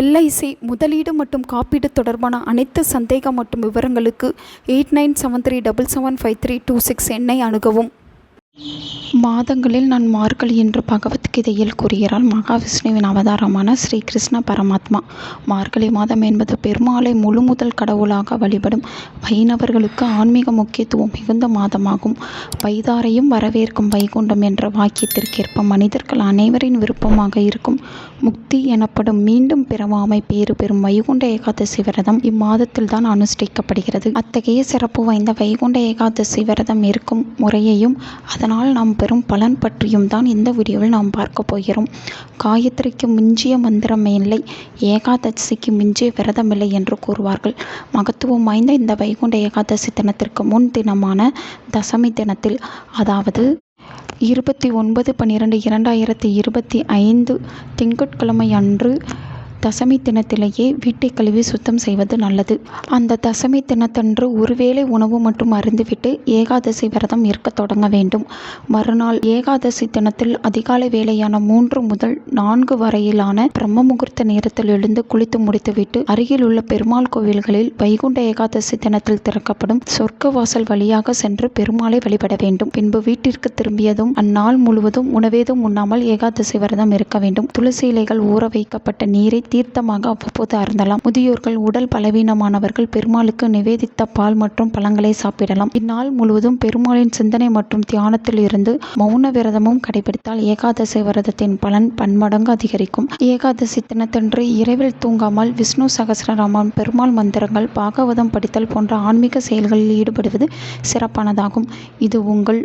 LIC முதலீடு மற்றும் காப்பீடு தொடர்பான அனைத்து சந்தேகம் மற்றும் விவரங்களுக்கு 8973777532 எண்ணை அணுகவும். மாதங்களில் நான் மார்கழி என்று பகவத்கீதையில் கூறுகிறாள் மகாவிஷ்ணுவின் அவதாரமான ஸ்ரீ கிருஷ்ண பரமாத்மா. மார்கழி மாதம் என்பது பெருமாளை முழுமுதல் கடவுளாக வழிபடும் வைணவர்களுக்கு ஆன்மீக முக்கியத்துவம் மிகுந்த மாதமாகும். வைதாரையும் வரவேற்கும் வைகுண்டம் என்ற வாக்கியத்திற்கேற்ப மனிதர்கள் அனைவரின் விருப்பமாக இருக்கும் முக்தி எனப்படும் மீண்டும் பிறவாமை பேறு பெறும் வைகுண்ட ஏகாதசி விரதம் இம்மாதத்தில் தான் அனுஷ்டிக்கப்படுகிறது. அத்தகைய சிறப்பு வாய்ந்த வைகுண்ட ஏகாதசி விரதம் இருக்கும் முறையையும் அதனால் நாம் பெறும் பலன் பற்றியும் தான் இந்த வீடியோவில் நாம் பார்க்க போகிறோம். காயத்ரிக்கு மிஞ்சிய மந்திரம் இல்லை, ஏகாதசிக்கு மிஞ்சிய விரதமில்லை என்று கூறுவார்கள். மகத்துவம் வாய்ந்த இந்த வைகுண்ட ஏகாதசி தினத்திற்கு முன் தினமான தசமி தினத்தில், அதாவது 29/12/2025 திங்கட்கிழமை அன்று தசமி தினத்திலேயே வீட்டை கழுவி சுத்தம் செய்வது நல்லது. அந்த தசமி தினத்தன்று ஒருவேளை உணவு மட்டும் அருந்துவிட்டு ஏகாதசி விரதம் இருக்க தொடங்க வேண்டும். மறுநாள் ஏகாதசி தினத்தில் அதிகாலை வேளையான 3 முதல் 4 வரையிலான பிரம்ம முகூர்த்த நேரத்தில் எழுந்து குளித்து முடித்துவிட்டு அருகில் உள்ள பெருமாள் கோவில்களில் வைகுண்ட ஏகாதசி தினத்தில் திறக்கப்படும் சொர்க்க வாசல் வழியாக சென்று பெருமாளை வழிபட வேண்டும். பின்பு வீட்டிற்கு திரும்பியதும் அந்நாள் முழுவதும் உணவேதும் உண்ணாமல் ஏகாதசி விரதம் இருக்க வேண்டும். துளசி இலைகள் ஊற வைக்கப்பட்ட நீரை தீர்த்தமாக அவ்வப்போது அருந்தலாம். முதியோர்கள், உடல் பலவீனமானவர்கள் பெருமாளுக்கு நிவேதித்த பால் மற்றும் பழங்களை சாப்பிடலாம். இந்நாள் முழுவதும் பெருமாளின் சிந்தனை மற்றும் தியானத்தில் இருந்து மௌன விரதமும் கடைபிடித்தால் ஏகாதசி விரதத்தின் பலன் பன்மடங்கு அதிகரிக்கும். ஏகாதசி தினத்தன்று இரவில் தூங்காமல் விஷ்ணு சகஸ்ரநாமம், பெருமாள் மந்திரங்கள், பாகவதம் படித்தல் போன்ற ஆன்மீக செயல்களில் ஈடுபடுவது சிறப்பானதாகும். இது உங்கள்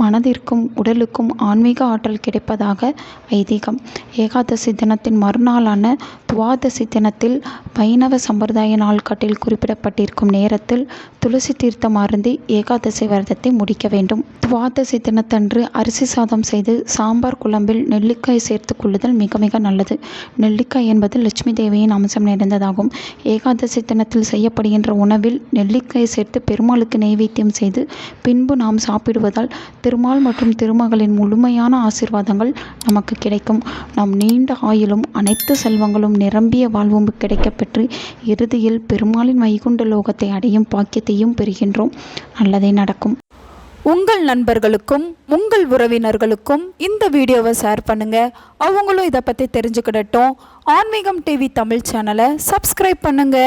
மனதிற்கும் உடலுக்கும் ஆன்மீக ஆற்றல் கிடைப்பதாக ஐதீகம். ஏகாதசி தினத்தின் மறுநாளான துவாதசி தினத்தில் வைணவ சம்பிரதாய நாள்காட்டில் குறிப்பிடப்பட்டிருக்கும் நேரத்தில் துளசி தீர்த்தம் அருந்தி ஏகாதசி விரதத்தை முடிக்க வேண்டும். துவாதசி தினத்தன்று அரிசி சாதம் செய்து சாம்பார் குழம்பில் நெல்லிக்காய் சேர்த்து கொள்ளுதல் மிக மிக நல்லது. நெல்லிக்காய் என்பது லட்சுமி தேவியின் அம்சம் நிறைந்ததாகும். ஏகாதசி தினத்தில் செய்யப்படுகின்ற உணவில் நெல்லிக்காய் சேர்த்து பெருமாளுக்கு நைவேத்தியம் செய்து பின்பு நாம் சாப்பிடுவதால் திருமால் மற்றும் திருமகளின் முழுமையான ஆசீர்வாதங்கள் நமக்கு கிடைக்கும். நாம் நீண்ட ஆயுளும் அனைத்து செல்வங்களும் நிரம்பிய வாழ்வும் கிடைக்கப்பெற்று இறுதியில் பெருமாளின் வைகுண்ட லோகத்தை அடையும் பாக்கியத்தையும் பெறுகின்றோம். நல்லதே நடக்கும். உங்கள் நண்பர்களுக்கும் உங்கள் உறவினர்களுக்கும் இந்த வீடியோவை ஷேர் பண்ணுங்க. அவங்களும் இதை பற்றி தெரிஞ்சுக்கிடட்டும். ஆன்மீகம் டிவி தமிழ் சேனலை சப்ஸ்கிரைப் பண்ணுங்க.